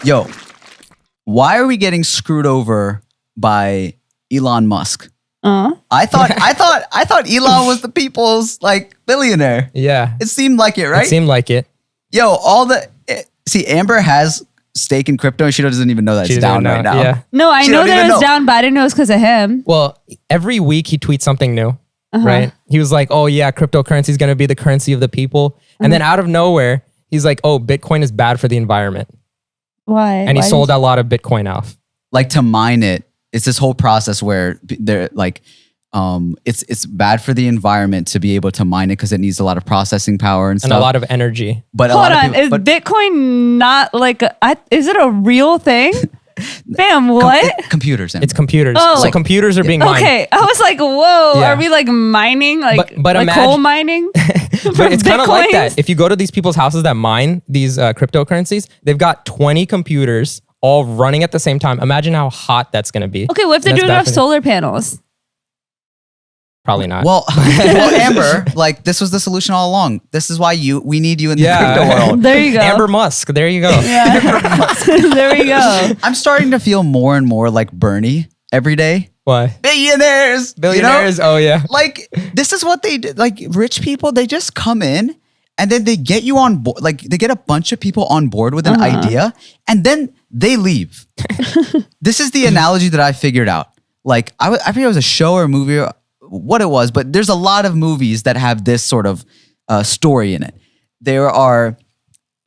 Yo, why are we getting screwed over by Elon Musk? I thought Elon was the people's billionaire. Yeah. It seemed like it, right? It seemed like it. Yo, see, Amber has stake in crypto and she doesn't even know that it's down right now. Yeah. No, I know that it's down, but I didn't know it's because of him. Well, every week he tweets something new, right? He was like, oh yeah, cryptocurrency is going to be the currency of the people. And then out of nowhere, he's like, oh, Bitcoin is bad for the environment. Why? And he sold a lot of Bitcoin off. Like to mine it, it's this whole process where they're like, it's bad for the environment to be able to mine it because it needs a lot of processing power and stuff. And a lot of energy. But hold on, is Bitcoin not is it a real thing? Fam, what? Computers. Amber. It's computers. Oh, so computers are being mined. Okay, I was like, whoa, are we mining? But imagine, coal mining? But it's kind of like that. If you go to these people's houses that mine these cryptocurrencies, they've got 20 computers all running at the same time. Imagine how hot that's going to be. Okay, what if they're doing enough solar panels? Probably not. Well, Amber, this was the solution all along. This is why we need you in the crypto world. There you go. Amber Musk. There you go. Yeah. There we go. I'm starting to feel more and more like Bernie every day. Why? Billionaires. Billionaires. You know? Oh yeah. This is what they do. Rich people, they just come in and then they get you on board. They get a bunch of people on board with an idea and then they leave. This is the analogy that I figured out. I forget it was a show or a movie or what it was, but there's a lot of movies that have this sort of story in it. There are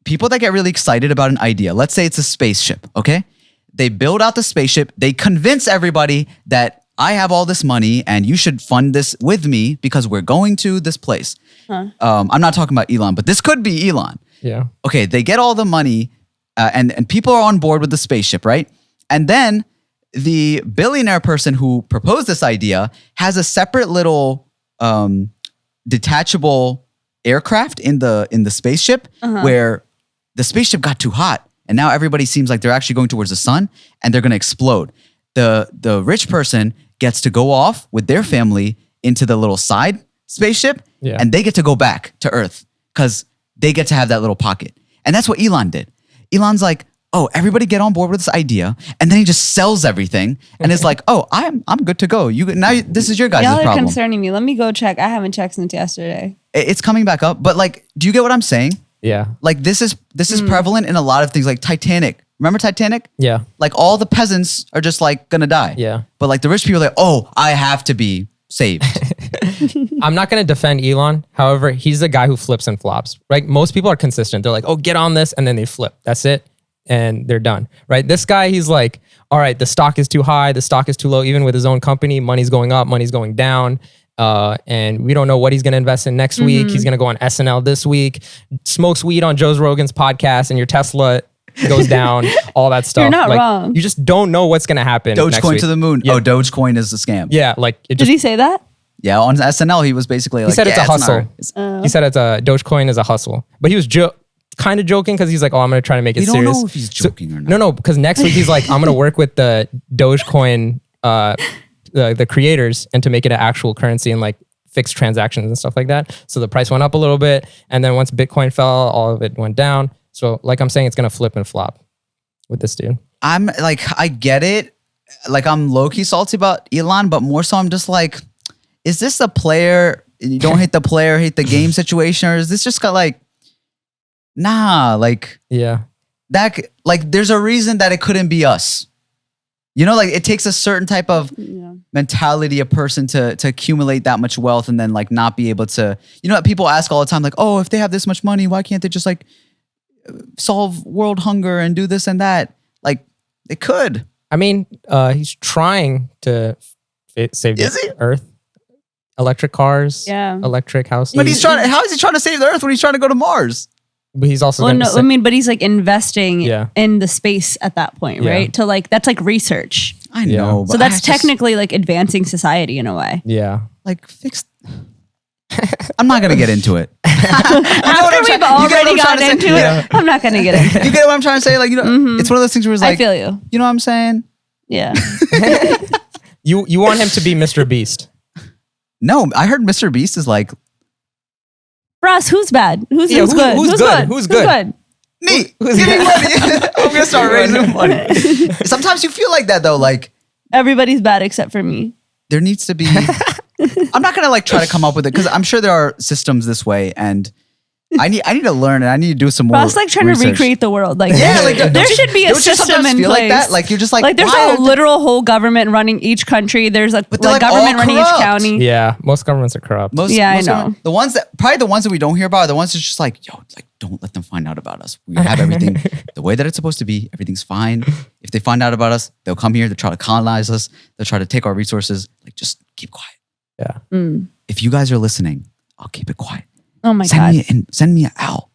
people that get really excited about an idea. Let's say it's a spaceship, okay? They build out the spaceship. They convince everybody that I have all this money and you should fund this with me because we're going to this place. I'm not talking about Elon, but this could be Elon. Yeah. Okay, they get all the money and people are on board with the spaceship, right? And then the billionaire person who proposed this idea has a separate little detachable aircraft in the spaceship where the spaceship got too hot and now everybody seems like they're actually going towards the sun and they're going to explode. The rich person gets to go off with their family into the little side spaceship and they get to go back to Earth because they get to have that little pocket. And that's what Elon did. Elon's like, oh, everybody get on board with this idea. And then he just sells everything and is like, oh, I'm good to go. This is your guys' problem. Y'all are concerning me. Let me go check. I haven't checked since yesterday. It's coming back up. But do you get what I'm saying? Yeah. This is prevalent in a lot of things like Titanic. Remember Titanic? Yeah. All the peasants are just gonna die. Yeah. But the rich people are like, oh, I have to be saved. I'm not going to defend Elon. However, he's the guy who flips and flops. Right? Most people are consistent. They're like, oh, get on this. And then they flip. That's it. And they're done, right? This guy, he's like, all right, the stock is too high, the stock is too low, even with his own company, money's going up, money's going down. And we don't know what he's going to invest in next week. He's going to go on SNL this week, smokes weed on Joe Rogan's podcast, and your Tesla goes down, all that stuff. You're not wrong. You just don't know what's going to happen. Dogecoin to the moon. Yeah. Oh, Dogecoin is a scam. Yeah. Did he say that? Yeah, on SNL, he was basically he said it's a hustle. He said Dogecoin is a hustle. But he was kind of joking because he's like, oh, I'm going to try to make it serious. You don't know if he's joking or not. No, because next week he's like, I'm going to work with the Dogecoin, the creators, and to make it an actual currency and fixed transactions and stuff like that. So the price went up a little bit. And then once Bitcoin fell, all of it went down. So I'm saying, it's going to flip and flop with this dude. I'm I get it. I'm low-key salty about Elon, but more so I'm just is this a player, you don't hate the player, hate the game situation? Or is this just got nah, yeah, that there's a reason that it couldn't be us. It takes a certain type of mentality, a person to accumulate that much wealth and then not be able to, people ask all the time, oh, if they have this much money, why can't they just solve world hunger and do this and that? They could. I mean, he's trying to save the Earth. Electric cars, electric houses. But how is he trying to save the Earth when he's trying to go to Mars? But he's also but he's investing in the space at that point, right? To that's research. I know. So that's technically advancing society in a way. Yeah. Fix. I'm not gonna get into it. After we've already gotten into it, I'm not gonna get into it. You get what I'm trying to say? It's one of those things where it's I feel you. You know what I'm saying? Yeah. You want him to be Mr. Beast? No, I heard Mr. Beast is Ross, who's bad? Who's good? Who's good? Me. Give me money. I'm gonna start raising money. Sometimes you feel like that though. Like Everybody's bad except for me. there needs to be. I'm not gonna like try to come up with it because I'm sure there are systems this way, and I need to learn and I need to do some more. Ross like trying research. to recreate the world. Like Yeah, like there should be a don't you system sometimes in feel place. like that? Like you're just like there's why a are literal whole government running each country. There's a But they're, like, government all running each corrupt. county. Yeah, most governments are corrupt. Most, Yeah, I most know. the ones that probably the ones that we don't hear about are the ones that's just like, yo, like don't let them find out about us. We have everything the way that it's supposed to be. Everything's fine. If they find out about us, they'll come here. They'll try to colonize us. They'll try to take our resources. Like just keep quiet. Yeah. If you guys are listening, I'll keep it quiet. Oh my Send god, send me an owl.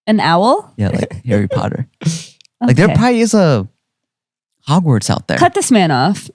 an owl? Yeah, like Harry Potter. Like there Okay. probably is a Hogwarts out there. Cut this man off.